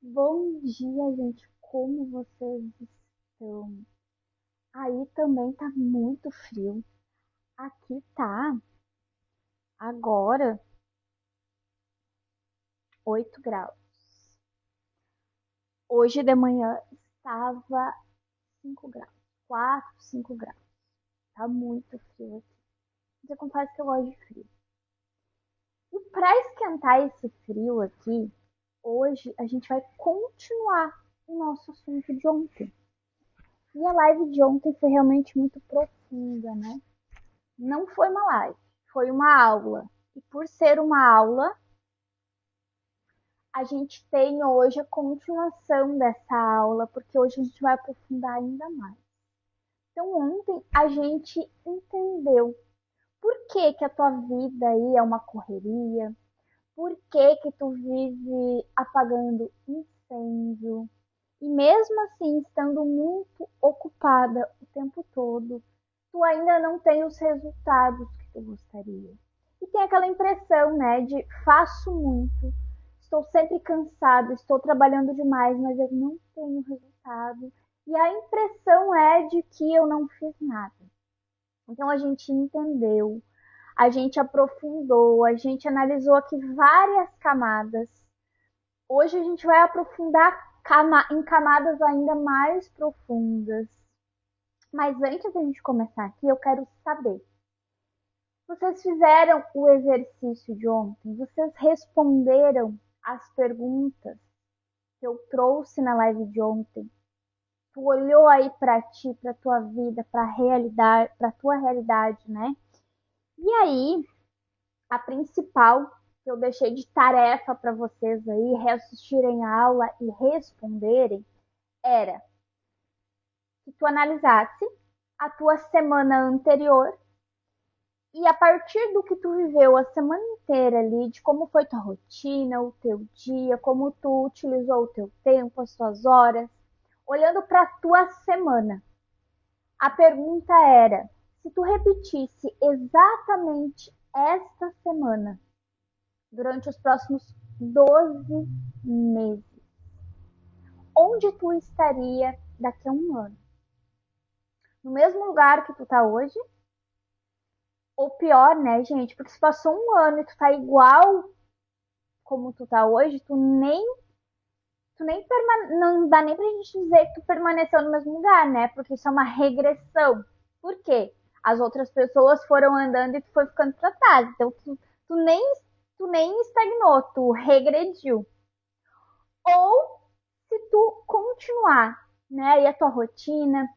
Bom dia, gente. Como vocês estão? Aí também tá muito frio. Aqui tá agora 8 graus. Hoje de manhã estava 5 graus. 4, 5 graus. Tá muito frio aqui. Mas eu confesso que eu gosto de frio. E para esquentar esse frio aqui, hoje a gente vai continuar o nosso assunto de ontem. E a live de ontem foi realmente muito profunda, né? Não foi uma live, foi uma aula. E por ser uma aula, a gente tem hoje a continuação dessa aula, porque hoje a gente vai aprofundar ainda mais. Então, ontem a gente entendeu por que que a tua vida aí é uma correria, por que que tu vive apagando incêndio, e mesmo assim, estando muito ocupada o tempo todo, tu ainda não tem os resultados que tu gostaria. E tem aquela impressão, né, de faço muito, estou sempre cansada, estou trabalhando demais, mas eu não tenho resultado. E a impressão é de que eu não fiz nada. Então a gente entendeu, a gente aprofundou, a gente analisou aqui várias camadas. Hoje a gente vai aprofundar em camadas ainda mais profundas. Mas antes da gente começar aqui, eu quero saber. Vocês fizeram o exercício de ontem? Vocês responderam as perguntas que eu trouxe na live de ontem? Tu olhou aí para ti, para tua vida, para realidade, para tua realidade, né? E aí, a principal que eu deixei de tarefa para vocês aí reassistirem a aula e responderem era que tu analisasse a tua semana anterior e a partir do que tu viveu a semana inteira ali, de como foi tua rotina, o teu dia, como tu utilizou o teu tempo, as tuas horas, olhando para a tua semana. A pergunta era: se tu repetisse exatamente esta semana durante os próximos 12 meses, onde tu estaria daqui a um ano? No mesmo lugar que tu tá hoje? Ou pior, né, gente? Porque se passou um ano e tu tá igual como tu tá hoje, não dá nem pra gente dizer que tu permaneceu no mesmo lugar, né? Porque isso é uma regressão. Por quê? As outras pessoas foram andando e tu foi ficando pra trás. Então tu, nem, tu nem estagnou, tu regrediu. Ou se tu continuar, né, e a tua rotina,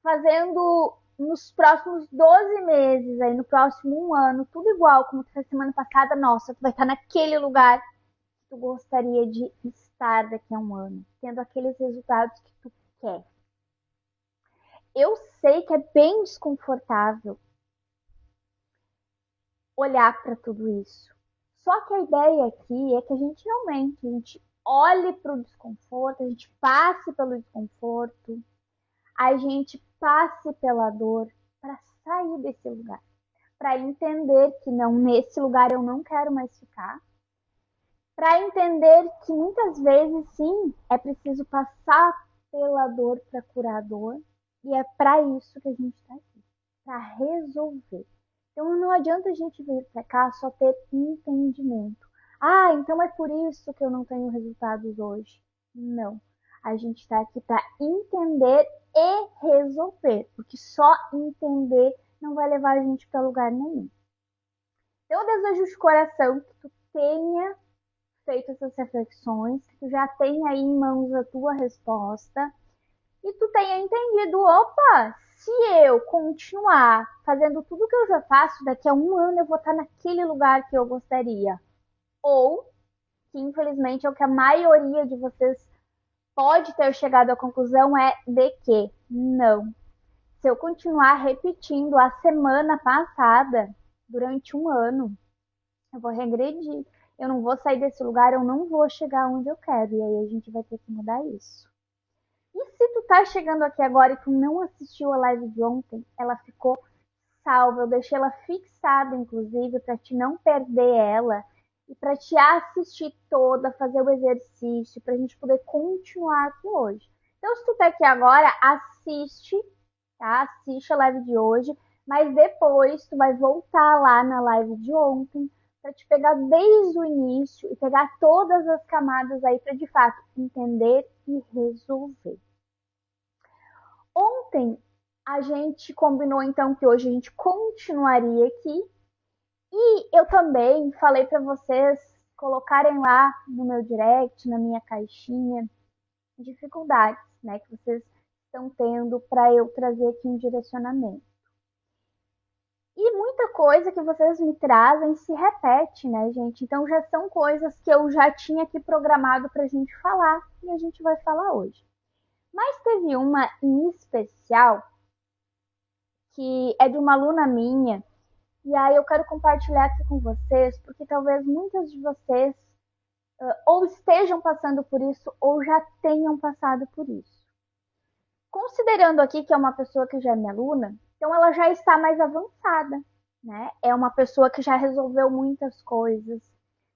fazendo nos próximos 12 meses, aí no próximo um ano, tudo igual como tu fez semana passada, nossa, tu vai estar naquele lugar que tu gostaria de estar daqui a um ano, tendo aqueles resultados que tu quer. Eu sei que é bem desconfortável olhar para tudo isso. Só que a ideia aqui é que a gente realmente, a gente olhe para o desconforto, a gente passe pelo desconforto, a gente passe pela dor para sair desse lugar, para entender que não, nesse lugar eu não quero mais ficar, para entender que muitas vezes sim, é preciso passar pela dor para curar a dor, e é para isso que a gente está aqui, para resolver. Então não adianta a gente vir para cá só ter entendimento. Ah, então é por isso que eu não tenho resultados hoje. Não. A gente está aqui para entender e resolver, porque só entender não vai levar a gente para lugar nenhum. Então, eu desejo de coração que tu tenha feito essas reflexões, que tu já tenha aí em mãos a tua resposta e tu tenha entendido, opa, se eu continuar fazendo tudo que eu já faço, daqui a um ano eu vou estar naquele lugar que eu gostaria. Ou, que infelizmente é o que a maioria de vocês pode ter chegado à conclusão, é de que não. Se eu continuar repetindo a semana passada durante um ano, eu vou regredir. Eu não vou sair desse lugar, eu não vou chegar onde eu quero. E aí a gente vai ter que mudar isso. E se tu tá chegando aqui agora e tu não assistiu a live de ontem, ela ficou salva. Eu deixei ela fixada, inclusive, para te não perder ela. e para te assistir toda, fazer o exercício, para a gente poder continuar aqui hoje. Então, se tu tá aqui agora, assiste, tá? Assiste a live de hoje, mas depois tu vai voltar lá na live de ontem para te pegar desde o início e pegar todas as camadas aí para de fato entender e resolver. Ontem a gente combinou então que hoje a gente continuaria aqui e eu também falei para vocês colocarem lá no meu direct, na minha caixinha, dificuldades, né, que vocês estão tendo para eu trazer aqui um direcionamento. E muita coisa que vocês me trazem se repete, né, gente? Então já são coisas que eu já tinha aqui programado para a gente falar e a gente vai falar hoje. Mas teve uma em especial que é de uma aluna minha e aí eu quero compartilhar aqui com vocês porque talvez muitas de vocês ou estejam passando por isso ou já tenham passado por isso. Considerando aqui que é uma pessoa que já é minha aluna, então ela já está mais avançada, né? É uma pessoa que já resolveu muitas coisas,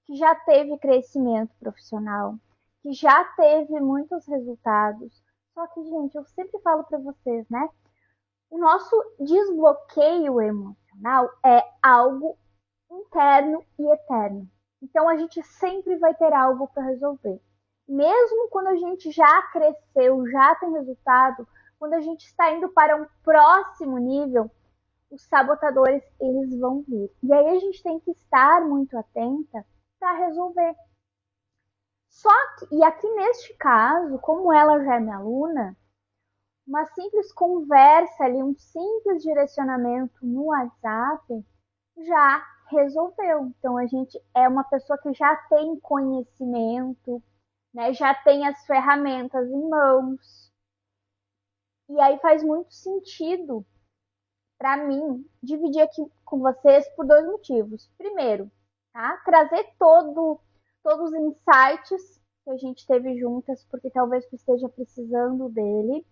que já teve crescimento profissional, que já teve muitos resultados. Só que, gente, eu sempre falo para vocês, né? O nosso desbloqueio emocional é algo interno e eterno. Então a gente sempre vai ter algo para resolver. Mesmo quando a gente já cresceu, já tem resultado, quando a gente está indo para um próximo nível, os sabotadores eles vão vir. E aí a gente tem que estar muito atenta para resolver. Só que, e aqui neste caso, como ela já é minha aluna, uma simples conversa ali, um simples direcionamento no WhatsApp já resolveu. Então a gente é uma pessoa que já tem conhecimento, né? Já tem as ferramentas em mãos. E aí faz muito sentido para mim dividir aqui com vocês por dois motivos. Primeiro, tá? Trazer todos os insights que a gente teve juntas, porque talvez tu esteja precisando dele.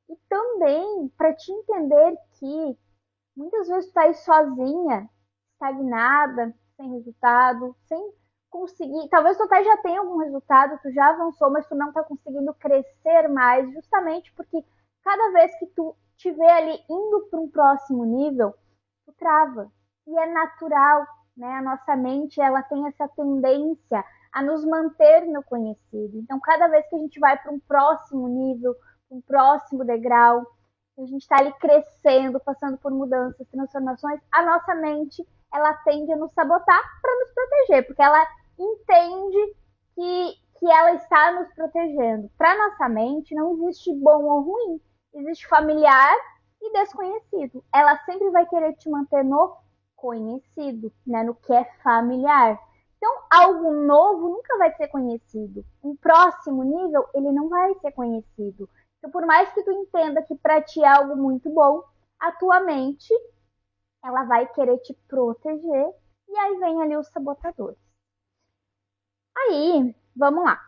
E também para te entender que muitas vezes tu tá aí sozinha, estagnada, sem resultado, sem conseguir. Talvez tu até já tenha algum resultado, tu já avançou, mas tu não está conseguindo crescer mais, justamente porque cada vez que tu estiver ali indo para um próximo nível, tu trava. E é natural, né? A nossa mente ela tem essa tendência a nos manter no conhecido. Então, cada vez que a gente vai para um próximo nível, um próximo degrau, a gente está ali crescendo, passando por mudanças, transformações, a nossa mente ela tende a nos sabotar para nos proteger, porque ela entende que ela está nos protegendo. Para nossa mente não existe bom ou ruim, existe familiar e desconhecido. Ela sempre vai querer te manter no conhecido, né, no que é familiar. Então, algo novo nunca vai ser conhecido. Um próximo nível, ele não vai ser conhecido. Então, por mais que tu entenda que para ti é algo muito bom, a tua mente, ela vai querer te proteger e aí vem ali os sabotadores. Aí, vamos lá.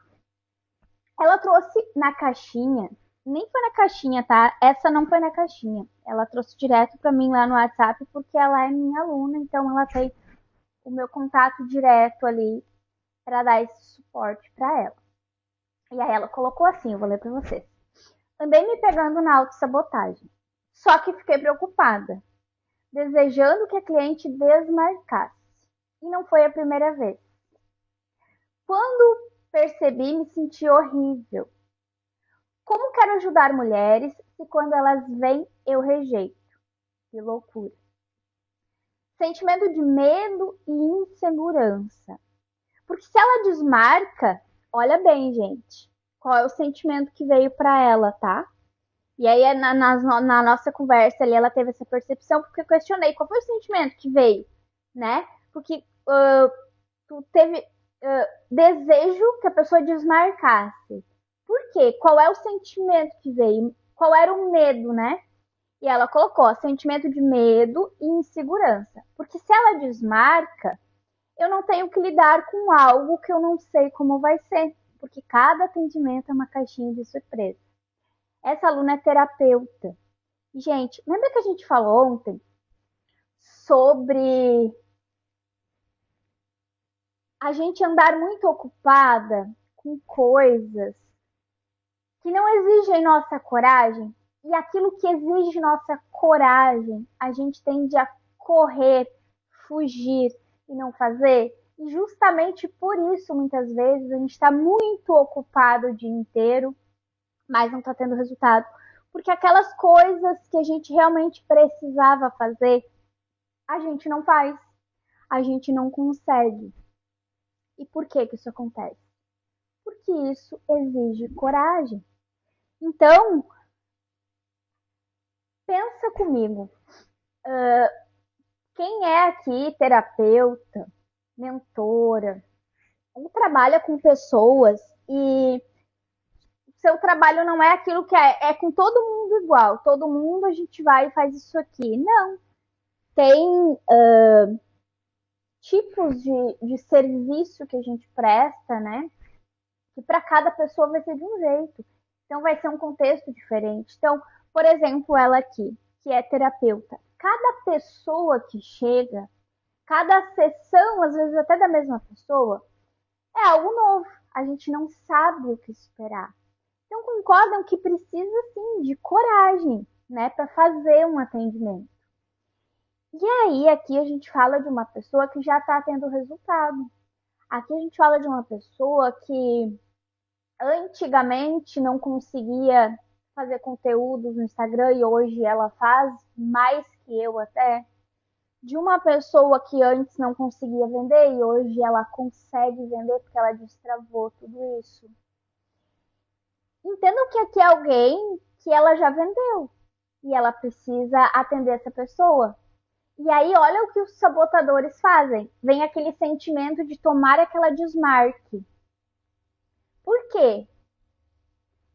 Ela trouxe na caixinha, nem foi na caixinha, tá? Essa não foi na caixinha. Ela trouxe direto para mim lá no WhatsApp porque ela é minha aluna, então ela tem o meu contato direto ali para dar esse suporte para ela. E aí ela colocou assim, eu vou ler para vocês. Andei me pegando na autossabotagem. Só que fiquei preocupada, desejando que a cliente desmarcasse. E não foi a primeira vez. Quando percebi, me senti horrível. Como quero ajudar mulheres se quando elas vêm eu rejeito? Que loucura. Sentimento de medo e insegurança. Porque se ela desmarca, olha bem, gente, qual é o sentimento que veio para ela, tá? E aí, na nossa conversa ali, ela teve essa percepção, porque eu questionei qual foi o sentimento que veio, né? Porque tu teve desejo que a pessoa desmarcasse. Por quê? Qual é o sentimento que veio? Qual era o medo, né? E ela colocou sentimento de medo e insegurança. Porque se ela desmarca, eu não tenho que lidar com algo que eu não sei como vai ser. Porque cada atendimento é uma caixinha de surpresa. Essa aluna é terapeuta. Gente, lembra que a gente falou ontem sobre a gente andar muito ocupada com coisas que não exigem nossa coragem, e aquilo que exige nossa coragem, a gente tende a correr, fugir e não fazer. E justamente por isso, muitas vezes, a gente está muito ocupado o dia inteiro, mas não está tendo resultado. Porque aquelas coisas que a gente realmente precisava fazer, a gente não faz, a gente não consegue. E por que que isso acontece? Porque isso exige coragem. Então, pensa comigo, quem é aqui terapeuta, mentora, ou trabalha com pessoas e seu trabalho não é aquilo que é com todo mundo igual, todo mundo a gente vai e faz isso aqui. Não. Tem tipos de serviço que a gente presta, né? Que para cada pessoa vai ser de um jeito. Então vai ser um contexto diferente. Então, por exemplo, ela aqui, que é terapeuta. Cada pessoa que chega, cada sessão, às vezes até da mesma pessoa, é algo novo. A gente não sabe o que esperar. Então concordam que precisa sim de coragem, né, para fazer um atendimento. E aí aqui a gente fala de uma pessoa que já está tendo resultado. Aqui a gente fala de uma pessoa que antigamente não conseguia fazer conteúdos no Instagram e hoje ela faz mais que eu até. De uma pessoa que antes não conseguia vender e hoje ela consegue vender porque ela destravou tudo isso. Entendam que aqui é alguém que ela já vendeu e ela precisa atender essa pessoa. E aí, olha o que os sabotadores fazem. Vem aquele sentimento de tomar aquela desmarque. Por quê?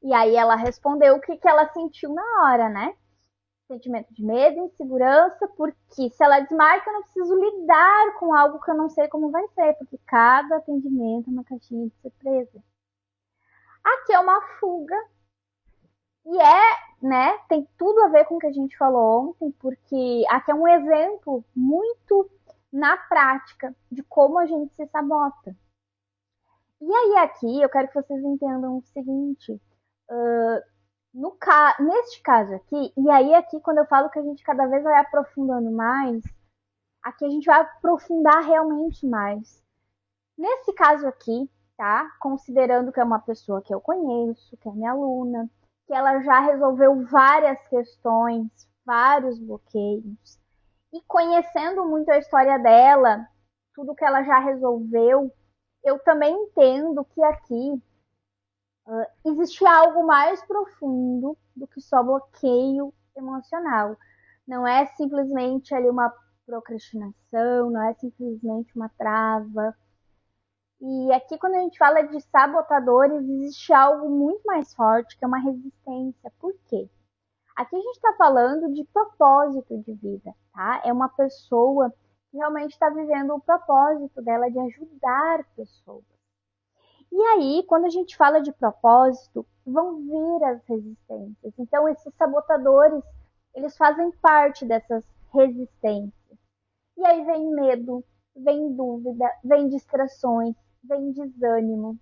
E aí ela respondeu o que ela sentiu na hora, né? Sentimento de medo, insegurança, porque se ela desmarca, eu não preciso lidar com algo que eu não sei como vai ser, porque cada atendimento é uma caixinha de surpresa. Aqui é uma fuga e né, tem tudo a ver com o que a gente falou ontem, porque aqui é um exemplo muito na prática de como a gente se sabota. E aí aqui eu quero que vocês entendam o seguinte, neste caso aqui, e aí aqui quando eu falo que a gente cada vez vai aprofundando mais, aqui a gente vai aprofundar realmente mais. Nesse caso aqui, tá? Considerando que é uma pessoa que eu conheço, que é minha aluna, que ela já resolveu várias questões, vários bloqueios, e conhecendo muito a história dela, tudo que ela já resolveu, eu também entendo que aqui existe algo mais profundo do que só bloqueio emocional. Não é simplesmente ali uma procrastinação, não é simplesmente uma trava. E aqui, quando a gente fala de sabotadores, existe algo muito mais forte, que é uma resistência. Por quê? Aqui a gente está falando de propósito de vida, tá? É uma pessoa que realmente está vivendo o propósito dela de ajudar pessoas. E aí, quando a gente fala de propósito, vão vir as resistências. Então, esses sabotadores, eles fazem parte dessas resistências. E aí vem medo, vem dúvida, vem distrações, vem desânimo.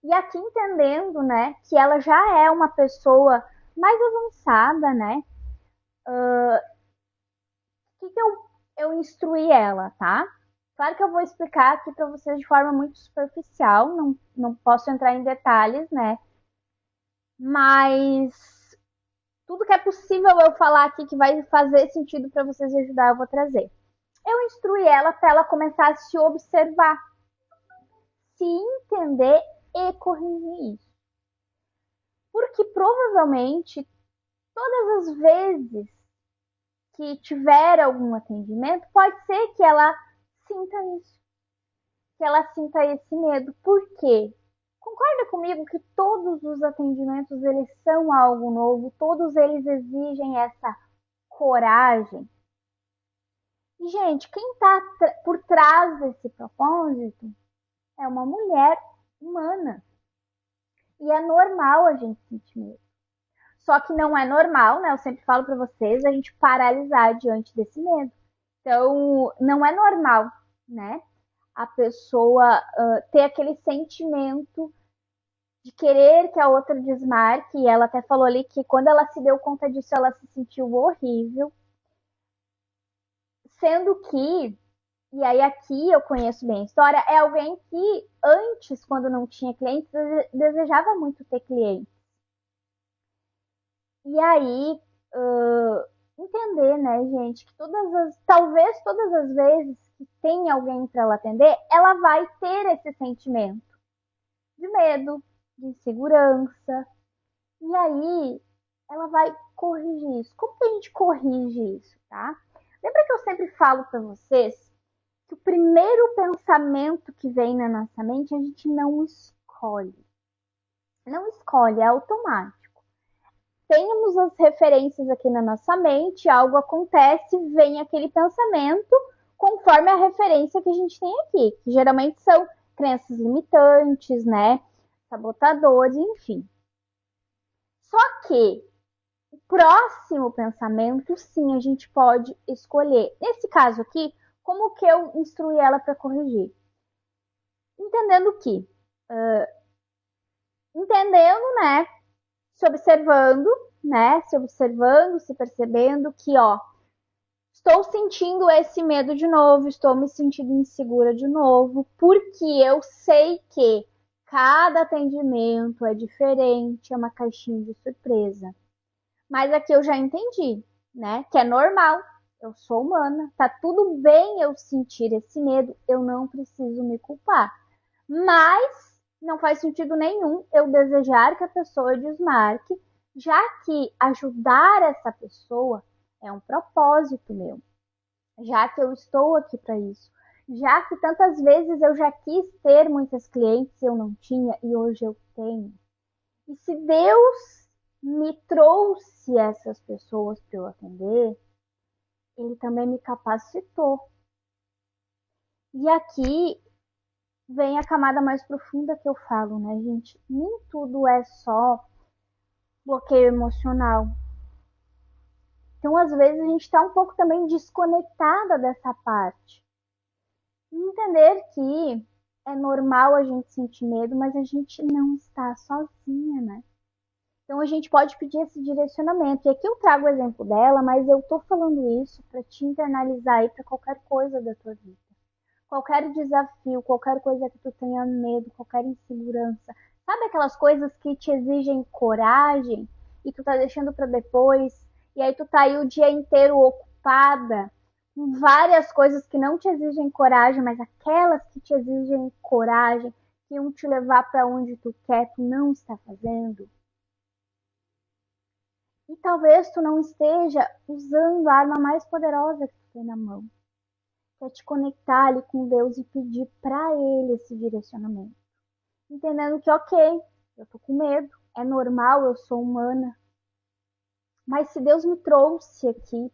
E aqui entendendo, né, que ela já é uma pessoa mais avançada, né? O que eu instruí ela, tá? Claro que eu vou explicar aqui para vocês de forma muito superficial, não posso entrar em detalhes, né? Mas tudo que é possível eu falar aqui que vai fazer sentido para vocês ajudar, eu vou trazer. Eu instruí ela para ela começar a se observar, se entender e corrigir isso. Porque provavelmente todas as vezes que tiver algum atendimento, pode ser que ela sinta isso, que ela sinta esse medo. Por quê? Concorda comigo que todos os atendimentos eles são algo novo, todos eles exigem essa coragem. E, gente, quem está por trás desse propósito é uma mulher humana. E é normal a gente sentir medo. Só que não é normal, né? Eu sempre falo para vocês, a gente paralisar diante desse medo. Então, não é normal, né? a pessoa ter aquele sentimento de querer que a outra desmarque. E ela até falou ali que quando ela se deu conta disso, ela se sentiu horrível. Sendo que, e aí aqui eu conheço bem a história, é alguém que antes, quando não tinha clientes, desejava muito ter clientes. E aí, entender, né, gente, que talvez todas as vezes que tem alguém para ela atender, ela vai ter esse sentimento de medo, de insegurança. E aí, ela vai corrigir isso. Como que a gente corrige isso, tá? Lembra que eu sempre falo para vocês que o primeiro pensamento que vem na nossa mente a gente não escolhe. Não escolhe, é automático. Temos as referências aqui na nossa mente, algo acontece, vem aquele pensamento conforme a referência que a gente tem aqui, que geralmente são crenças limitantes, né? Sabotadores, enfim. Só que o próximo pensamento, sim, a gente pode escolher. Nesse caso aqui, como que eu instruí ela para corrigir? Entendendo que, né, se observando, se percebendo que, ó, estou sentindo esse medo de novo, estou me sentindo insegura de novo, porque eu sei que cada atendimento é diferente, é uma caixinha de surpresa. Mas aqui eu já entendi, né, que é normal, eu sou humana, tá tudo bem eu sentir esse medo, eu não preciso me culpar. Mas não faz sentido nenhum eu desejar que a pessoa desmarque, já que ajudar essa pessoa é um propósito meu, já que eu estou aqui para isso, já que tantas vezes eu já quis ter muitas clientes e eu não tinha e hoje eu tenho. E se Deus me trouxe essas pessoas para eu atender, Ele também me capacitou. E aqui vem a camada mais profunda que eu falo, né, gente? Nem tudo é só bloqueio emocional. Então, às vezes, a gente está um pouco também desconectada dessa parte. E entender que é normal a gente sentir medo, mas a gente não está sozinha, né? Então, a gente pode pedir esse direcionamento. E aqui eu trago o exemplo dela, mas eu tô falando isso para te internalizar aí para qualquer coisa da tua vida. Qualquer desafio, qualquer coisa que tu tenha medo, qualquer insegurança. Sabe aquelas coisas que te exigem coragem e tu tá deixando para depois? E aí tu tá aí o dia inteiro ocupada com várias coisas que não te exigem coragem, mas aquelas que te exigem coragem, que iam te levar para onde tu quer, tu não está fazendo. E talvez tu não esteja usando a arma mais poderosa que tu tem na mão, que é te conectar ali com Deus e pedir para Ele esse direcionamento. Entendendo que, ok, eu tô com medo, é normal, eu sou humana. Mas se Deus me trouxe aqui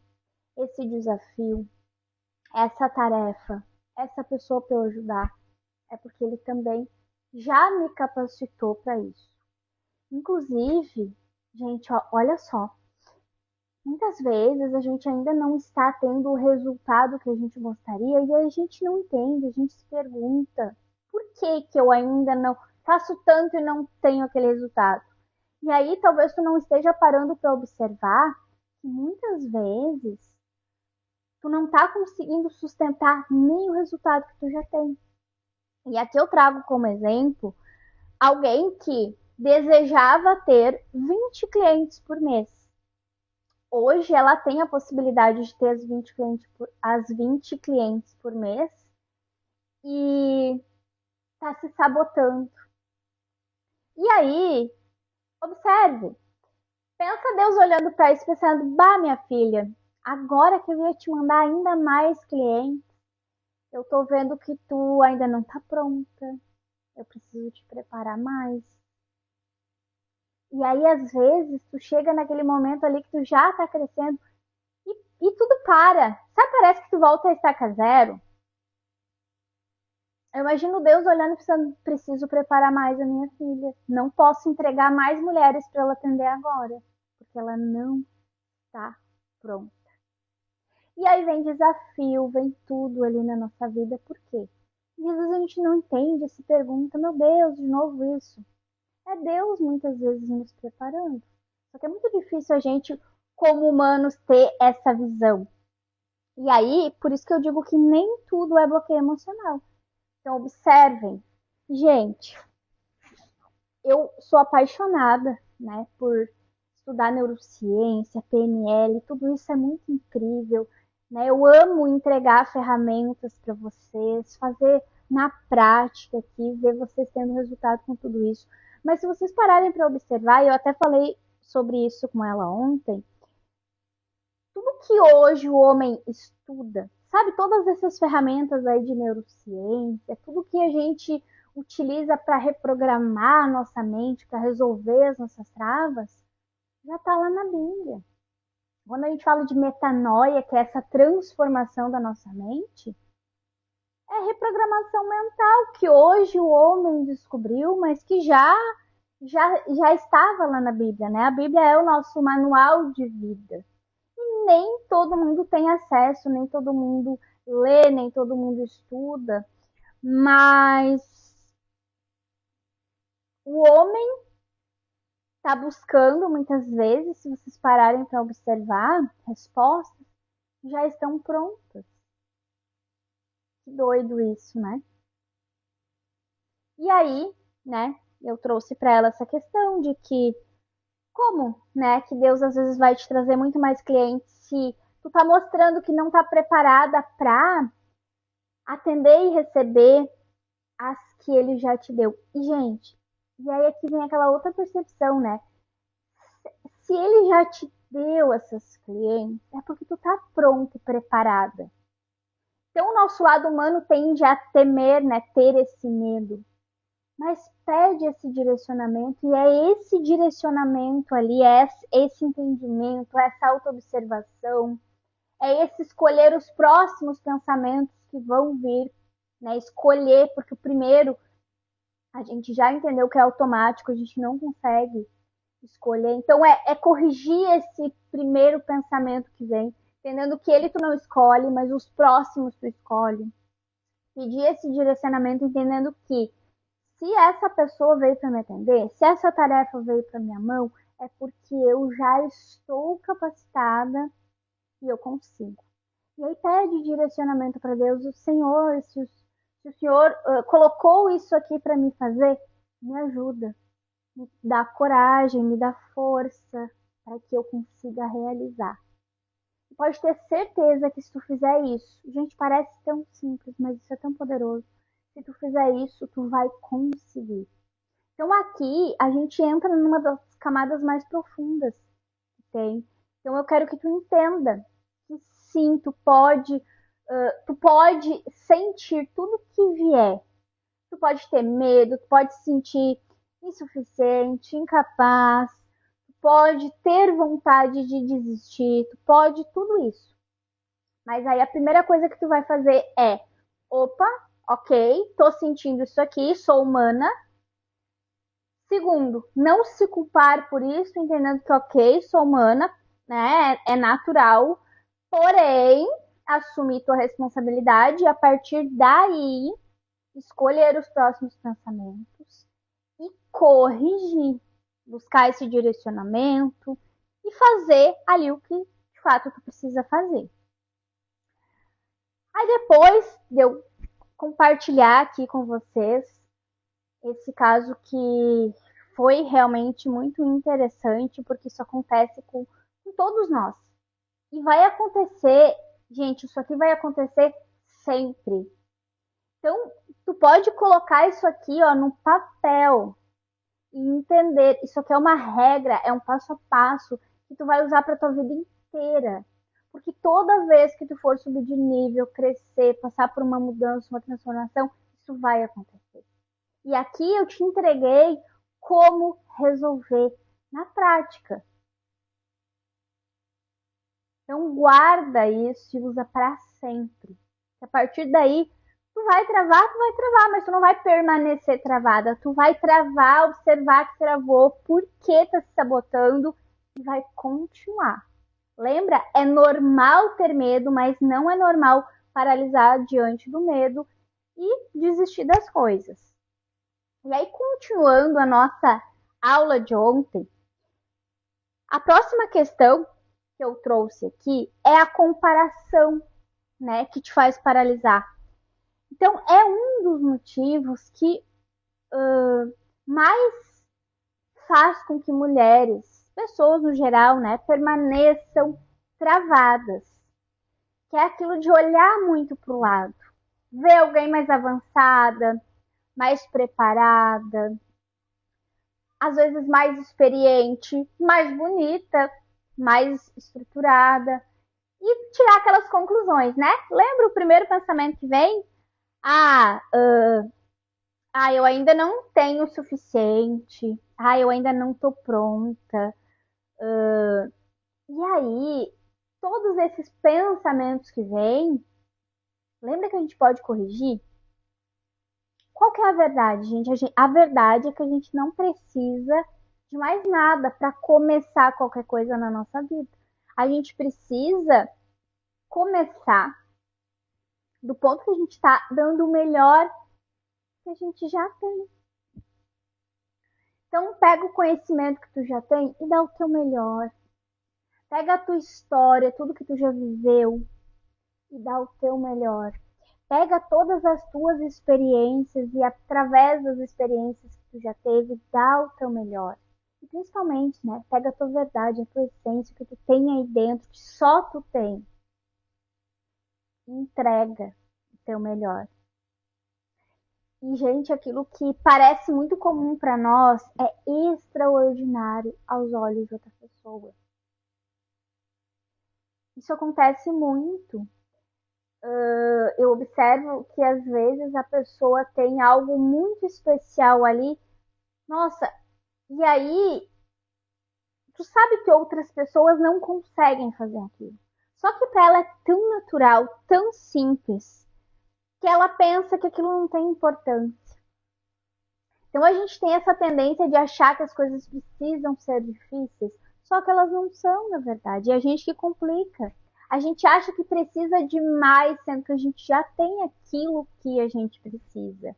esse desafio, essa tarefa, essa pessoa para eu ajudar, é porque Ele também já me capacitou para isso. Inclusive, gente, ó, olha só, muitas vezes a gente ainda não está tendo o resultado que a gente gostaria e a gente não entende, a gente se pergunta por que eu ainda não faço tanto e não tenho aquele resultado. E aí talvez tu não esteja parando para observar que muitas vezes tu não está conseguindo sustentar nem o resultado que tu já tem. E aqui eu trago como exemplo alguém que desejava ter 20 clientes por mês. Hoje ela tem a possibilidade de ter as 20 clientes por mês e está se sabotando. E aí, observe, pensa Deus olhando para isso pensando, bah, minha filha, agora que eu ia te mandar ainda mais clientes, eu tô vendo que tu ainda não tá pronta, eu preciso te preparar mais. E aí, às vezes, tu chega naquele momento ali que tu já tá crescendo e tudo para. Sabe, parece que tu volta a estaca zero. Eu imagino Deus olhando e pensando, preciso preparar mais a minha filha. Não posso entregar mais mulheres para ela atender agora, porque ela não está pronta. E aí vem desafio, vem tudo ali na nossa vida. Por quê? E às vezes a gente não entende, se pergunta, meu Deus, de novo isso. É Deus muitas vezes nos preparando. Só que é muito difícil a gente, como humanos, ter essa visão. E aí, por isso que eu digo que nem tudo é bloqueio emocional. Então, observem. Gente, eu sou apaixonada, né, por estudar neurociência, PNL, tudo isso é muito incrível, né? Eu amo entregar ferramentas para vocês, fazer na prática aqui, ver vocês tendo resultado com tudo isso. Mas se vocês pararem para observar, eu até falei sobre isso com ela ontem, tudo que hoje o homem estuda, sabe, todas essas ferramentas aí de neurociência, tudo que a gente utiliza para reprogramar a nossa mente, para resolver as nossas travas, já está lá na Bíblia. Quando a gente fala de metanoia, que é essa transformação da nossa mente, é reprogramação mental que hoje o homem descobriu, mas que já estava lá na Bíblia, né? A Bíblia é o nosso manual de vida. E nem todo mundo tem acesso, nem todo mundo lê, nem todo mundo estuda, mas o homem está buscando muitas vezes, se vocês pararem para observar, respostas já estão prontas. Que doido isso, né? E aí, né, eu trouxe para ela essa questão de que como, né, que Deus às vezes vai te trazer muito mais clientes se tu tá mostrando que não tá preparada para atender e receber as que ele já te deu. E gente, e aí aqui vem aquela outra percepção, né? Se ele já te deu essas clientes, é porque tu tá pronta e preparada. Então o nosso lado humano tende a temer, né, ter esse medo. Mas pede esse direcionamento, e é esse direcionamento ali, é esse entendimento, essa autoobservação, é esse escolher os próximos pensamentos que vão vir, né? Escolher, porque o primeiro a gente já entendeu que é automático, a gente não consegue escolher. Então é corrigir esse primeiro pensamento que vem, entendendo que ele tu não escolhe, mas os próximos tu escolhe. Pedir esse direcionamento, entendendo que se essa pessoa veio para me atender, se essa tarefa veio para minha mão, é porque eu já estou capacitada e eu consigo. E aí pede direcionamento para Deus, o Senhor, se o Senhor colocou isso aqui para me fazer, me ajuda, me dá coragem, me dá força para que eu consiga realizar. E pode ter certeza que se tu fizer isso, gente, parece tão simples, mas isso é tão poderoso. Se tu fizer isso, tu vai conseguir. Então aqui a gente entra numa das camadas mais profundas que tem. Então eu quero que tu entenda que sim, tu pode sentir tudo que vier. Tu pode ter medo, tu pode se sentir insuficiente, incapaz, tu pode ter vontade de desistir, tu pode tudo isso. Mas aí a primeira coisa que tu vai fazer é, opa, ok, tô sentindo isso aqui, sou humana. Segundo, não se culpar por isso, entendendo que, ok, sou humana, né, é natural, porém, assumir tua responsabilidade e a partir daí escolher os próximos pensamentos e corrigir, buscar esse direcionamento e fazer ali o que de fato tu precisa fazer. Aí depois de eu compartilhar aqui com vocês esse caso que foi realmente muito interessante, porque isso acontece com todos nós. E vai acontecer, gente, isso aqui vai acontecer sempre. Então, tu pode colocar isso aqui, ó, no papel e entender, isso aqui é uma regra, é um passo a passo que tu vai usar para tua vida inteira. Porque toda vez que tu for subir de nível, crescer, passar por uma mudança, uma transformação, isso vai acontecer. E aqui eu te entreguei como resolver na prática. Então guarda isso e usa para sempre. A partir daí, tu vai travar, mas tu não vai permanecer travada. Tu vai travar, observar que travou, por que tá se sabotando e vai continuar. Lembra? É normal ter medo, mas não é normal paralisar diante do medo e desistir das coisas. E aí, continuando a nossa aula de ontem, a próxima questão que eu trouxe aqui é a comparação, né, que te faz paralisar. Então, é um dos motivos que mais faz com que mulheres, pessoas no geral, né, permaneçam travadas. Que é aquilo de olhar muito para o lado. Ver alguém mais avançada, mais preparada, às vezes mais experiente, mais bonita, mais estruturada. E tirar aquelas conclusões, né? Lembra o primeiro pensamento que vem? Eu ainda não tenho o suficiente. Eu ainda não tô pronta. E aí, todos esses pensamentos que vêm, lembra que a gente pode corrigir? Qual que é a verdade, gente? A verdade é que a gente não precisa de mais nada para começar qualquer coisa na nossa vida. A gente precisa começar do ponto que a gente está dando o melhor que a gente já tem. Então, pega o conhecimento que tu já tem e dá o teu melhor. Pega a tua história, tudo que tu já viveu e dá o teu melhor. Pega todas as tuas experiências e através das experiências que tu já teve, dá o teu melhor. E principalmente, né, pega a tua verdade, a tua essência, o que tu tem aí dentro, que só tu tem. E entrega o teu melhor. E, gente, aquilo que parece muito comum para nós é extraordinário aos olhos de outra pessoa. Isso acontece muito. Eu observo que às vezes a pessoa tem algo muito especial ali. Nossa, e aí tu sabe que outras pessoas não conseguem fazer aquilo. Só que para ela é tão natural, tão simples, que ela pensa que aquilo não tem importância. Então a gente tem essa tendência de achar que as coisas precisam ser difíceis, só que elas não são, na verdade. E a gente que complica. A gente acha que precisa de mais, sendo que a gente já tem aquilo que a gente precisa.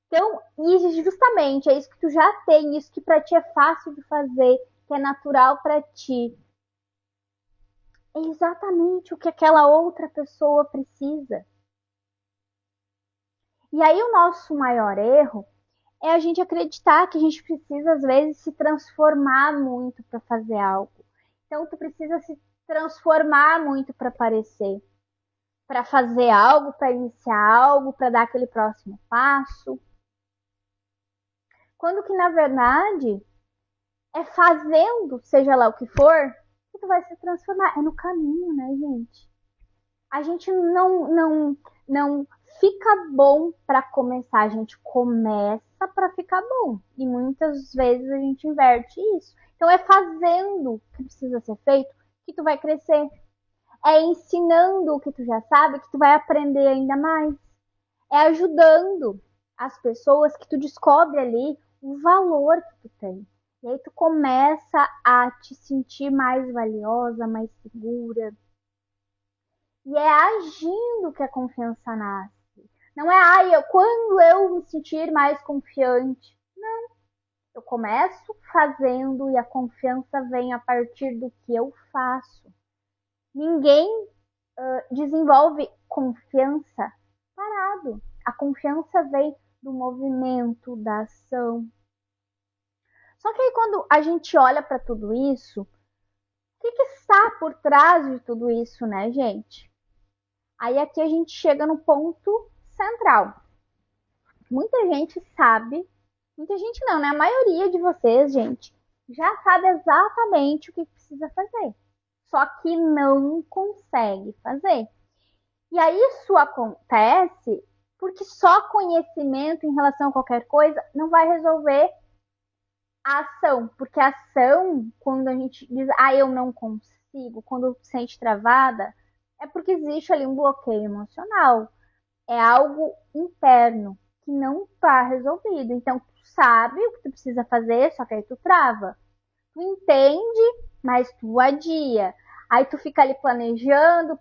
Então, e justamente é isso que tu já tem, isso que para ti é fácil de fazer, que é natural para ti. É exatamente o que aquela outra pessoa precisa. E aí o nosso maior erro é a gente acreditar que a gente precisa, às vezes, se transformar muito para fazer algo. Então, tu precisa se transformar muito para aparecer, para fazer algo, para iniciar algo, para dar aquele próximo passo. Quando que, na verdade, é fazendo, seja lá o que for, que tu vai se transformar. É no caminho, né, gente? A gente não fica bom para começar, a gente começa para ficar bom. E muitas vezes a gente inverte isso. Então é fazendo o que precisa ser feito que tu vai crescer. É ensinando o que tu já sabe que tu vai aprender ainda mais. É ajudando as pessoas que tu descobre ali o valor que tu tem. E aí tu começa a te sentir mais valiosa, mais segura. E é agindo que a confiança nasce. Não é, quando eu me sentir mais confiante. Não. Eu começo fazendo e a confiança vem a partir do que eu faço. Ninguém desenvolve confiança parado. A confiança vem do movimento, da ação. Só que aí quando a gente olha para tudo isso, o que está por trás de tudo isso, né, gente? Aí aqui a gente chega no ponto central. Muita gente sabe, muita gente não, né? A maioria de vocês, gente, já sabe exatamente o que precisa fazer. Só que não consegue fazer. E aí isso acontece porque só conhecimento em relação a qualquer coisa não vai resolver a ação. Porque a ação, quando a gente diz, eu não consigo, quando se sente travada, é porque existe ali um bloqueio emocional. É algo interno que não está resolvido. Então, tu sabe o que tu precisa fazer, só que aí tu trava. Tu entende, mas tu adia. Aí tu fica ali planejando,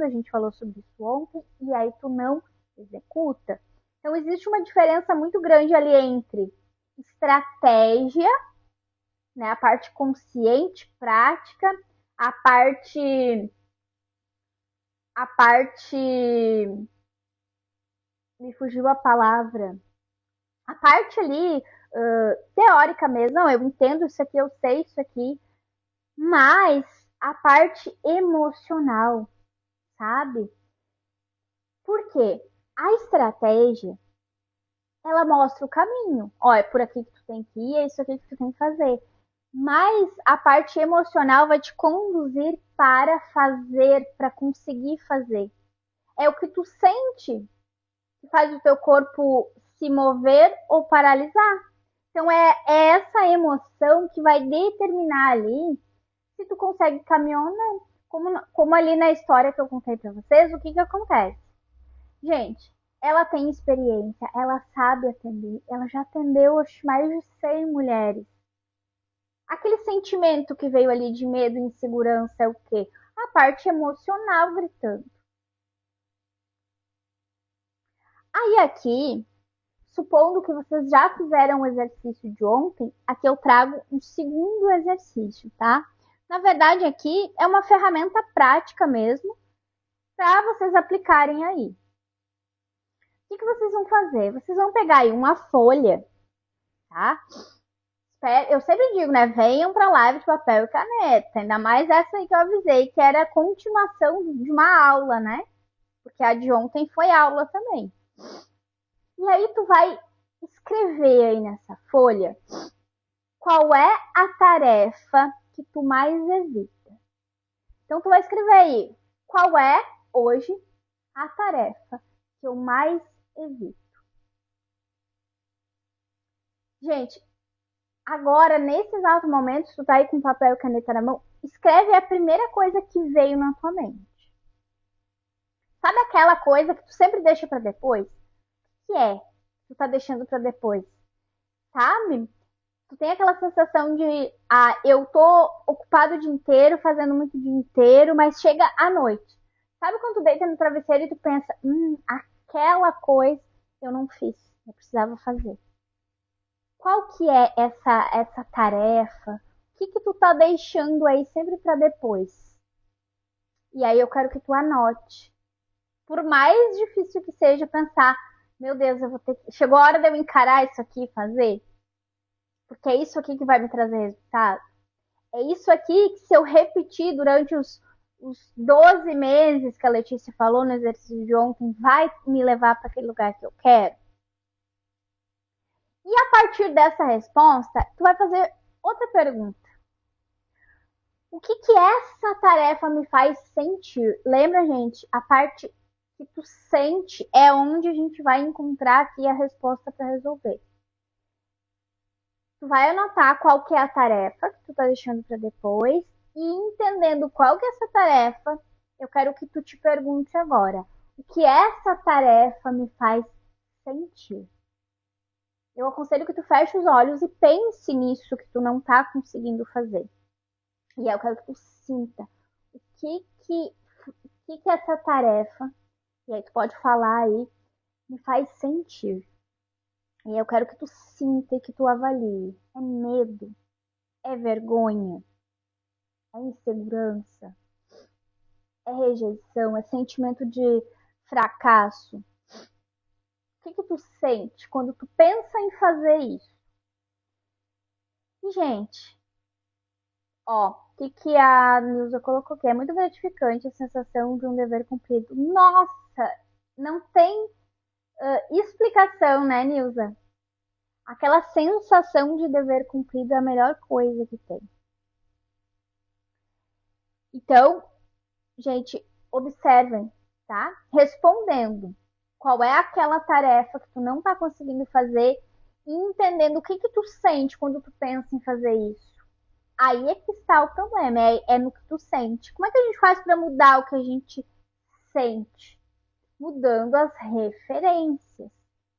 a gente falou sobre isso ontem, e aí tu não executa. Então existe uma diferença muito grande ali entre estratégia, né, a parte consciente, prática, a parte me fugiu a palavra. A parte ali teórica mesmo, não, eu entendo isso aqui, eu sei isso aqui, mas a parte emocional, sabe? Por quê? A estratégia, ela mostra o caminho. Ó, é por aqui que tu tem que ir, é isso aqui que tu tem que fazer. Mas a parte emocional vai te conduzir para fazer, para conseguir fazer. É o que tu sente que faz o teu corpo se mover ou paralisar. Então é essa emoção que vai determinar ali se tu consegue caminhar ou não. Como ali na história que eu contei para vocês, o que acontece? Gente, ela tem experiência, ela sabe atender, ela já atendeu mais de 100 mulheres. Aquele sentimento que veio ali de medo e insegurança é o quê? A parte emocional gritando. Aí aqui, supondo que vocês já fizeram o exercício de ontem, aqui eu trago um segundo exercício, tá? Na verdade, aqui é uma ferramenta prática mesmo, para vocês aplicarem aí. O que vocês vão fazer? Vocês vão pegar aí uma folha, tá? Eu sempre digo, né? Venham para a live de papel e caneta. Ainda mais essa aí que eu avisei, que era a continuação de uma aula, né? Porque a de ontem foi aula também. E aí tu vai escrever aí nessa folha qual é a tarefa que tu mais evita. Então tu vai escrever aí qual é hoje a tarefa que eu mais evito. Gente, agora, nesse exato momento, se tu tá aí com papel e caneta na mão, escreve a primeira coisa que veio na tua mente. Sabe aquela coisa que tu sempre deixa para depois? Que é? Tu tá deixando para depois. Sabe? Tu tem aquela sensação de, eu tô ocupado o dia inteiro, fazendo muito o dia inteiro, mas chega à noite. Sabe quando tu deita no travesseiro e tu pensa, aquela coisa eu não fiz, eu precisava fazer. Qual que é essa tarefa? O que tu tá deixando aí sempre para depois? E aí eu quero que tu anote. Por mais difícil que seja pensar, meu Deus, eu vou ter que... Chegou a hora de eu encarar isso aqui e fazer? Porque é isso aqui que vai me trazer resultado. É isso aqui que se eu repetir durante os 12 meses que a Letícia falou no exercício de ontem, vai me levar para aquele lugar que eu quero? E a partir dessa resposta, tu vai fazer outra pergunta. O que essa tarefa me faz sentir? Lembra, gente, a parte que tu sente é onde a gente vai encontrar aqui a resposta para resolver. Tu vai anotar qual que é a tarefa que tu tá deixando para depois e entendendo qual que é essa tarefa, eu quero que tu te pergunte agora. O que essa tarefa me faz sentir? Eu aconselho que tu feche os olhos e pense nisso que tu não tá conseguindo fazer. E eu quero que tu sinta o que essa tarefa, e aí tu pode falar aí, me faz sentir. E eu quero que tu sinta e que tu avalie. É medo? É vergonha? É insegurança? É rejeição? É sentimento de fracasso? O que tu sente quando tu pensa em fazer isso? E, gente, ó, o que a Nilza colocou aqui? É muito gratificante a sensação de um dever cumprido. Nossa, não tem explicação, né, Nilza? Aquela sensação de dever cumprido é a melhor coisa que tem. Então, gente, observem, tá? Respondendo qual é aquela tarefa que tu não tá conseguindo fazer e entendendo o que tu sente quando tu pensa em fazer isso. Aí é que está o problema, é no que tu sente. Como é que a gente faz para mudar o que a gente sente? Mudando as referências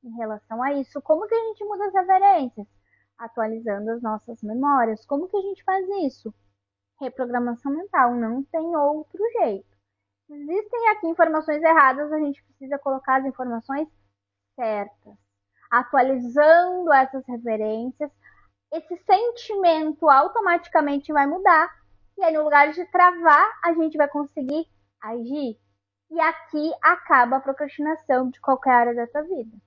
em relação a isso. Como que a gente muda as referências? Atualizando as nossas memórias. Como que a gente faz isso? Reprogramação mental, não tem outro jeito. Existem aqui informações erradas, a gente precisa colocar as informações certas, atualizando essas referências. Esse sentimento automaticamente vai mudar, e aí no lugar de travar, a gente vai conseguir agir. E aqui acaba a procrastinação de qualquer área da tua vida.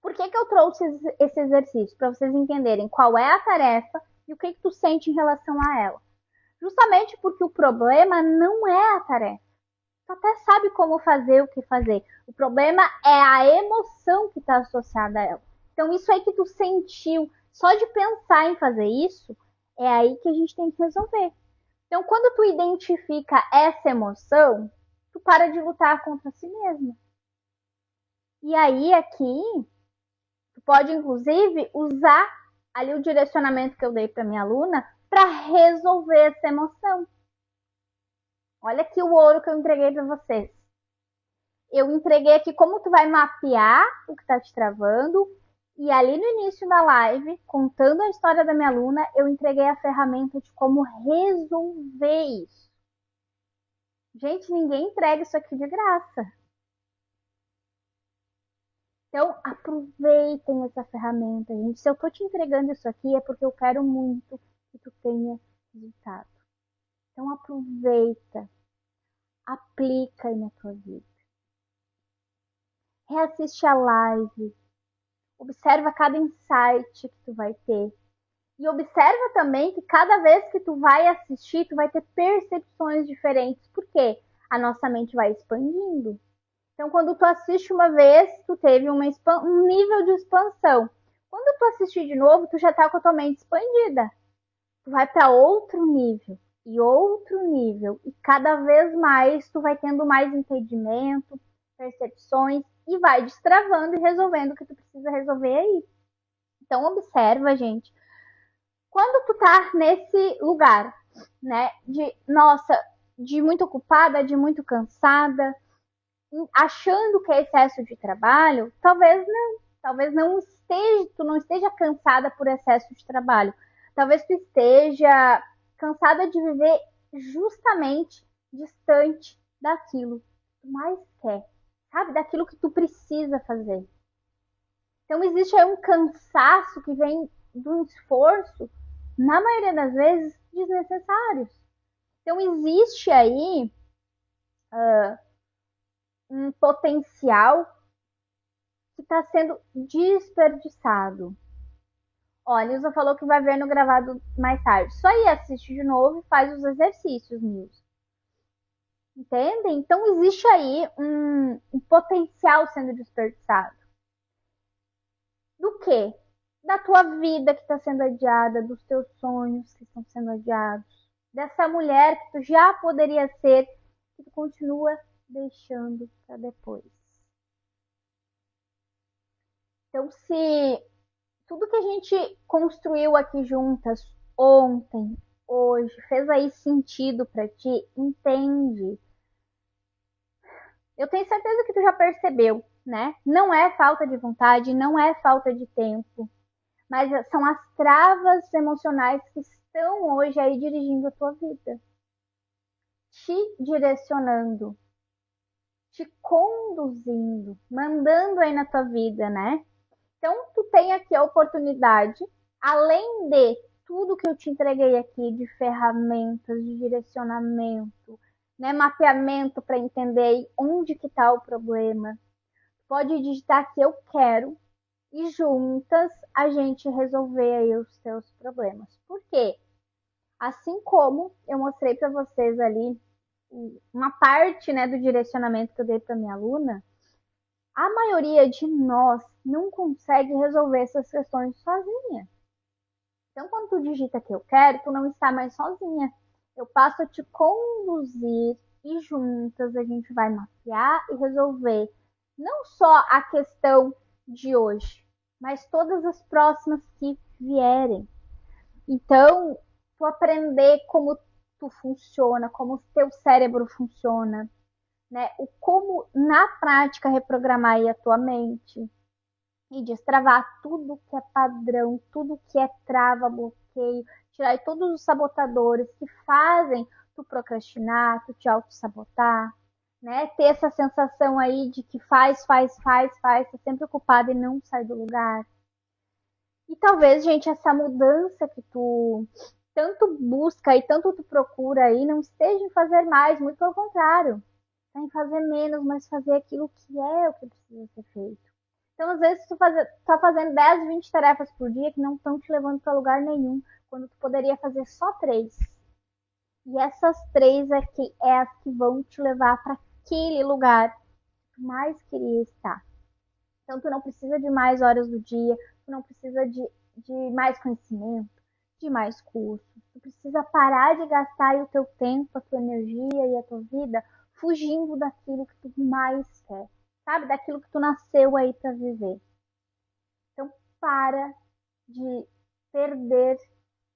Por que eu trouxe esse exercício? Para vocês entenderem qual é a tarefa e o que tu sente em relação a ela. Justamente porque o problema não é a tarefa. Tu até sabe como fazer, o que fazer. O problema é a emoção que está associada a ela. Então, isso aí que tu sentiu, só de pensar em fazer isso, é aí que a gente tem que resolver. Então, quando tu identifica essa emoção, tu para de lutar contra si mesmo. E aí, aqui, tu pode, inclusive, usar ali o direcionamento que eu dei para minha aluna para resolver essa emoção. Olha aqui o ouro que eu entreguei para vocês. Eu entreguei aqui como tu vai mapear o que está te travando. E ali no início da live, contando a história da minha aluna, eu entreguei a ferramenta de como resolver isso. Gente, ninguém entrega isso aqui de graça. Então, aproveitem essa ferramenta, gente. Se eu tô te entregando isso aqui, é porque eu quero muito que tu tenha resultado. Então, aproveita. Aplica aí na tua vida. Reassiste a live. Observa cada insight que tu vai ter. E observa também que cada vez que tu vai assistir, tu vai ter percepções diferentes. Por quê? A nossa mente vai expandindo. Então, quando tu assiste uma vez, tu teve um nível de expansão. Quando tu assistir de novo, tu já tá com a tua mente expandida. Tu vai para outro nível e outro nível. E cada vez mais tu vai tendo mais entendimento, percepções e vai destravando e resolvendo o que tu precisa resolver aí. Então, observa, gente. Quando tu tá nesse lugar, né, de muito ocupada, de muito cansada, achando que é excesso de trabalho, talvez não esteja, tu não esteja cansada por excesso de trabalho. Talvez tu esteja cansada de viver justamente distante daquilo que tu mais quer, sabe? Daquilo que tu precisa fazer. Então existe aí um cansaço que vem de um esforço, na maioria das vezes, desnecessários. Então existe aí um potencial que está sendo desperdiçado. Ó, a Nilza falou que vai ver no gravado mais tarde. Só aí assiste de novo e faz os exercícios, Nilza. Entende? Então existe aí um potencial sendo desperdiçado. Do quê? Da tua vida que está sendo adiada, dos teus sonhos que estão sendo adiados, dessa mulher que tu já poderia ser, que tu continua deixando para depois. Então, se tudo que a gente construiu aqui juntas, ontem, hoje, fez aí sentido para ti, entende. Eu tenho certeza que tu já percebeu, né? Não é falta de vontade, não é falta de tempo, mas são as travas emocionais que estão hoje aí dirigindo a tua vida, te direcionando, te conduzindo, mandando aí na tua vida, né? Então, tu tem aqui a oportunidade, além de tudo que eu te entreguei aqui de ferramentas, de direcionamento, né, mapeamento para entender onde que está o problema. Pode digitar aqui eu quero e juntas a gente resolver aí os teus problemas. Por quê? Assim como eu mostrei para vocês ali uma parte, né, do direcionamento que eu dei para minha aluna, a maioria de nós não consegue resolver essas questões sozinha. Então, quando tu digita que eu quero, tu não está mais sozinha. Eu passo a te conduzir e juntas a gente vai mapear e resolver não só a questão de hoje, mas todas as próximas que vierem. Então, tu aprender como tu funciona, como o teu cérebro funciona, né? O como na prática reprogramar aí a tua mente e destravar tudo que é padrão, tudo que é trava, bloqueio, tirar todos os sabotadores que fazem tu procrastinar, tu te auto-sabotar, né? Ter essa sensação aí de que faz, tá sempre ocupado e não sai do lugar. E talvez, gente, essa mudança que tu tanto busca e tanto tu procura aí não esteja em fazer mais, muito pelo contrário. Está em fazer menos, mas fazer aquilo que é o que precisa ser feito. Então, às vezes, tu tá fazendo 10, 20 tarefas por dia que não estão te levando para lugar nenhum, quando tu poderia fazer só 3. E essas 3 aqui é as que vão te levar para aquele lugar que tu mais queria estar. Então, tu não precisa de mais horas do dia, tu não precisa de mais conhecimento, de mais cursos. Tu precisa parar de gastar o teu tempo, a tua energia e a tua vida fugindo daquilo que tu mais quer, sabe? Daquilo que tu nasceu aí para viver. Então, para de perder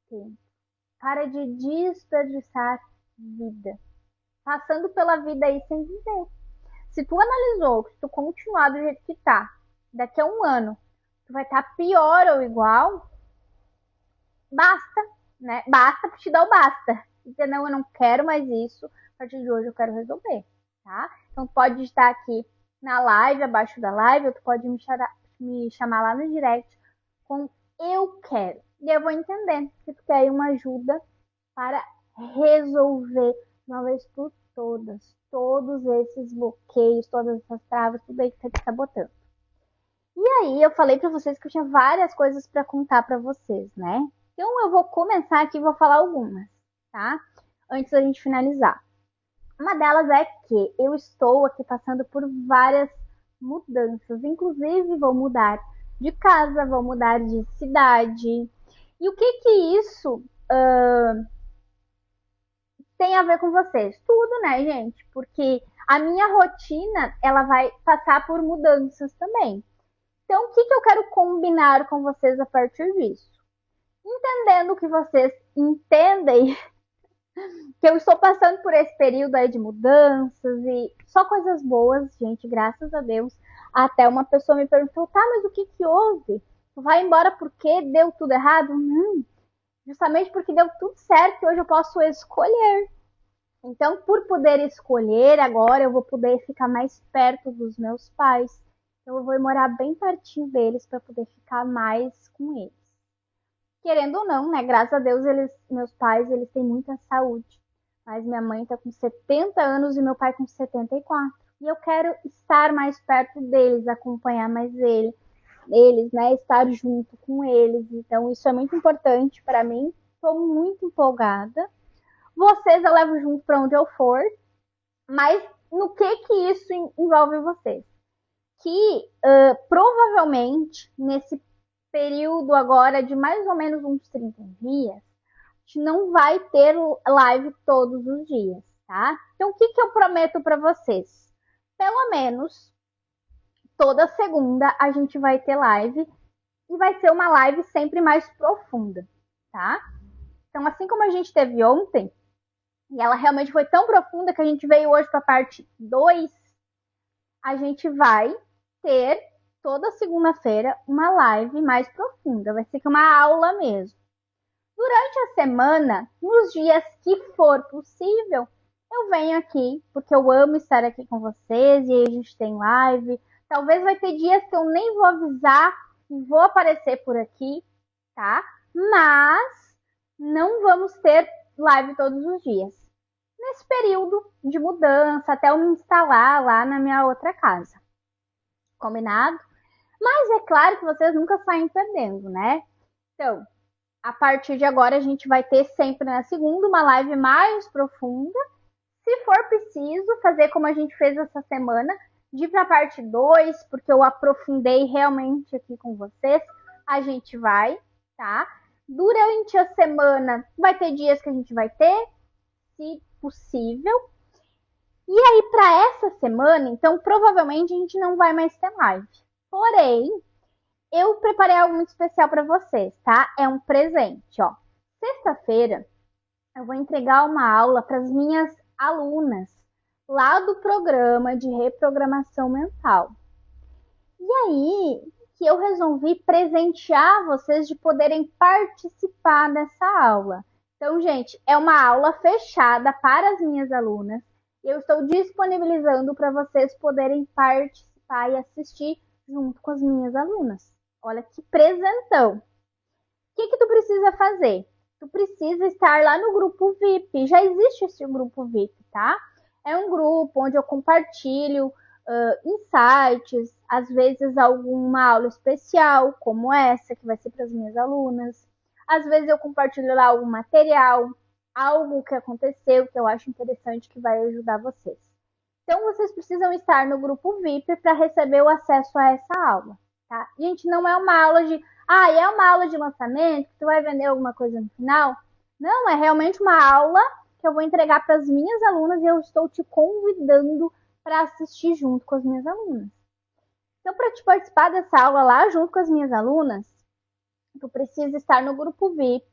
tempo. Para de desperdiçar vida. Passando pela vida aí sem viver. Se tu analisou que se tu continuar do jeito que tá, daqui a um ano, tu vai estar pior ou igual, basta, né? Basta te dar o basta. Entendeu? Eu não quero mais isso. A partir de hoje eu quero resolver, tá? Então tu pode estar aqui na live, abaixo da live, ou tu pode me chamar lá no direct com eu quero. E eu vou entender que tu quer uma ajuda para resolver de uma vez por todas todos esses bloqueios, todas essas travas, tudo aí que tá te sabotando. E aí eu falei para vocês que eu tinha várias coisas para contar para vocês, né? Então eu vou começar aqui e vou falar algumas, tá? Antes da gente finalizar. Uma delas é que eu estou aqui passando por várias mudanças, inclusive vou mudar de casa, vou mudar de cidade. E o que isso tem a ver com vocês? Tudo, né, gente? Porque a minha rotina, ela vai passar por mudanças também. Então, o que eu quero combinar com vocês a partir disso? Entendendo que vocês entendem que eu estou passando por esse período aí de mudanças e só coisas boas, gente, graças a Deus. Até uma pessoa me perguntou, tá, mas o que houve? Tu vai embora porque deu tudo errado? Justamente porque deu tudo certo e hoje eu posso escolher. Então, por poder escolher agora, eu vou poder ficar mais perto dos meus pais. Então, eu vou morar bem pertinho deles para poder ficar mais com eles. Querendo ou não, né? Graças a Deus, meus pais, eles têm muita saúde. Mas minha mãe tá com 70 anos e meu pai com 74. E eu quero estar mais perto deles, acompanhar mais eles, né? Estar junto com eles. Então, isso é muito importante para mim. Estou muito empolgada. Vocês eu levo junto para onde eu for. Mas no que isso envolve vocês? Que provavelmente, nesse período agora de mais ou menos uns 30 dias, a gente não vai ter live todos os dias, tá? Então, o que eu prometo para vocês? Pelo menos toda segunda a gente vai ter live e vai ser uma live sempre mais profunda, tá? Então, assim como a gente teve ontem, e ela realmente foi tão profunda que a gente veio hoje para a parte 2, a gente vai ter toda segunda-feira uma live mais profunda. Vai ser uma aula mesmo. Durante a semana, nos dias que for possível, eu venho aqui, porque eu amo estar aqui com vocês, e aí a gente tem live. Talvez vai ter dias que eu nem vou avisar e vou aparecer por aqui, tá? Mas não vamos ter live todos os dias. Nesse período de mudança, até eu me instalar lá na minha outra casa. Combinado? Mas é claro que vocês nunca saem perdendo, né? Então, a partir de agora a gente vai ter sempre na segunda uma live mais profunda. Se for preciso, fazer como a gente fez essa semana, de ir para a parte 2, porque eu aprofundei realmente aqui com vocês, a gente vai, tá? Durante a semana vai ter dias que a gente vai ter, se possível. E aí, para essa semana, então, provavelmente a gente não vai mais ter live. Porém, eu preparei algo muito especial para vocês, tá? É um presente, ó. Sexta-feira, eu vou entregar uma aula para as minhas alunas lá do programa de reprogramação mental. E aí, o que eu resolvi presentear vocês de poderem participar dessa aula. Então, gente, é uma aula fechada para as minhas alunas. E eu estou disponibilizando para vocês poderem participar e assistir junto com as minhas alunas. Olha que presentão! O que tu precisa fazer? Tu precisa estar lá no grupo VIP. Já existe esse grupo VIP, tá? É um grupo onde eu compartilho insights, às vezes alguma aula especial, como essa, que vai ser para as minhas alunas. Às vezes eu compartilho lá algum material, algo que aconteceu, que eu acho interessante, que vai ajudar vocês. Então, vocês precisam estar no grupo VIP para receber o acesso a essa aula, tá? Gente, não é uma aula de... é uma aula de lançamento, que tu vai vender alguma coisa no final? Não, é realmente uma aula que eu vou entregar para as minhas alunas e eu estou te convidando para assistir junto com as minhas alunas. Então, para te participar dessa aula lá junto com as minhas alunas, tu precisa estar no grupo VIP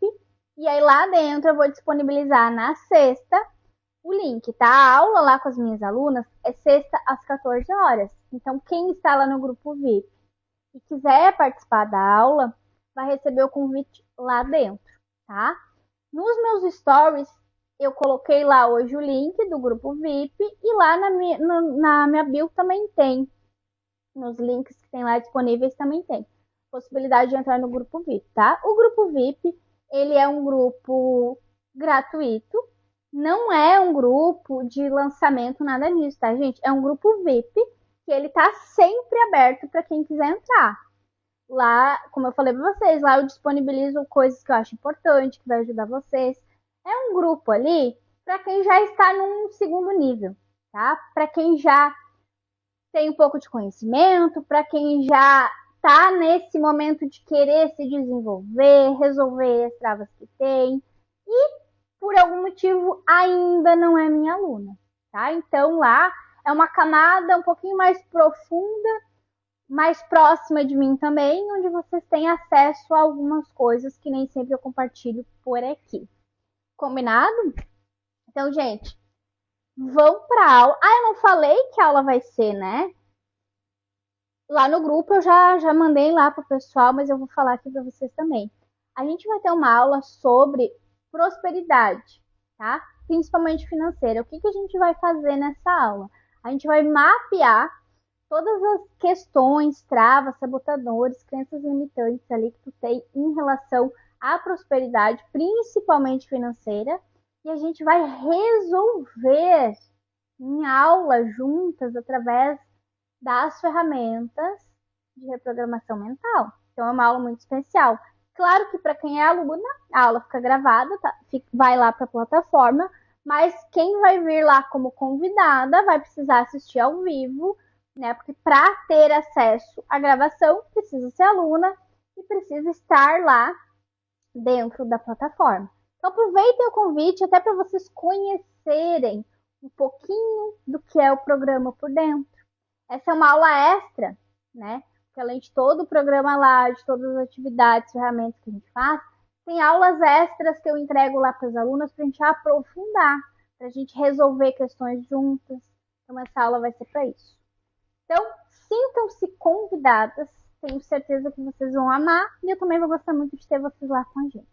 e aí lá dentro eu vou disponibilizar na sexta o link, tá? A aula lá com as minhas alunas é sexta às 14 horas. Então, quem está lá no grupo VIP e quiser participar da aula, vai receber o convite lá dentro, tá? Nos meus stories, eu coloquei lá hoje o link do grupo VIP e lá na minha bio também tem. Nos links que tem lá disponíveis também tem possibilidade de entrar no grupo VIP, tá? O grupo VIP, ele é um grupo gratuito, não é um grupo de lançamento, nada disso, tá, gente? É um grupo VIP que ele tá sempre aberto para quem quiser entrar. Lá, como eu falei para vocês, lá eu disponibilizo coisas que eu acho importante, que vai ajudar vocês. É um grupo ali para quem já está num segundo nível, tá? Para quem já tem um pouco de conhecimento, para quem já está nesse momento de querer se desenvolver, resolver as travas que tem e, por algum motivo, ainda não é minha aluna, tá? Então, lá é uma camada um pouquinho mais profunda, mais próxima de mim também, onde vocês têm acesso a algumas coisas que nem sempre eu compartilho por aqui. Combinado? Então, gente, vão para a aula. Eu não falei que a aula vai ser, né? Lá no grupo eu já mandei lá para o pessoal, mas eu vou falar aqui para vocês também. A gente vai ter uma aula sobre prosperidade, tá? Principalmente financeira. O que a gente vai fazer nessa aula? A gente vai mapear todas as questões, travas, sabotadores, crenças limitantes ali que tu tem em relação à prosperidade, principalmente financeira, e a gente vai resolver em aula juntas através das ferramentas de reprogramação mental. Então é uma aula muito especial. Claro que para quem é aluna, a aula fica gravada, tá? Vai lá para a plataforma, mas quem vai vir lá como convidada vai precisar assistir ao vivo, né? Porque para ter acesso à gravação, precisa ser aluna e precisa estar lá dentro da plataforma. Então aproveitem o convite até para vocês conhecerem um pouquinho do que é o programa por dentro. Essa é uma aula extra, né? Porque além de todo o programa lá, de todas as atividades, ferramentas que a gente faz, tem aulas extras que eu entrego lá para as alunas para a gente aprofundar, para a gente resolver questões juntas. Então essa aula vai ser para isso. Então, sintam-se convidadas. Tenho certeza que vocês vão amar e eu também vou gostar muito de ter vocês lá com a gente,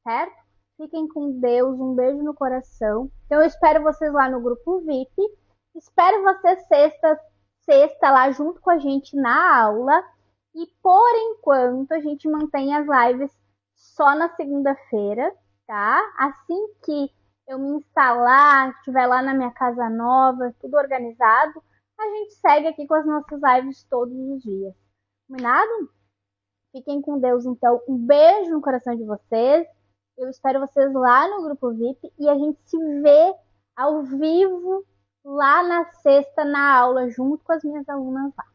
certo? Fiquem com Deus, um beijo no coração. Então, eu espero vocês lá no grupo VIP. Espero vocês sexta lá junto com a gente na aula. E, por enquanto, a gente mantém as lives só na segunda-feira, tá? Assim que eu me instalar, estiver lá na minha casa nova, tudo organizado, a gente segue aqui com as nossas lives todos os dias. Combinado? Fiquem com Deus, então. Um beijo no coração de vocês. Eu espero vocês lá no grupo VIP e a gente se vê ao vivo lá na sexta, na aula, junto com as minhas alunas lá.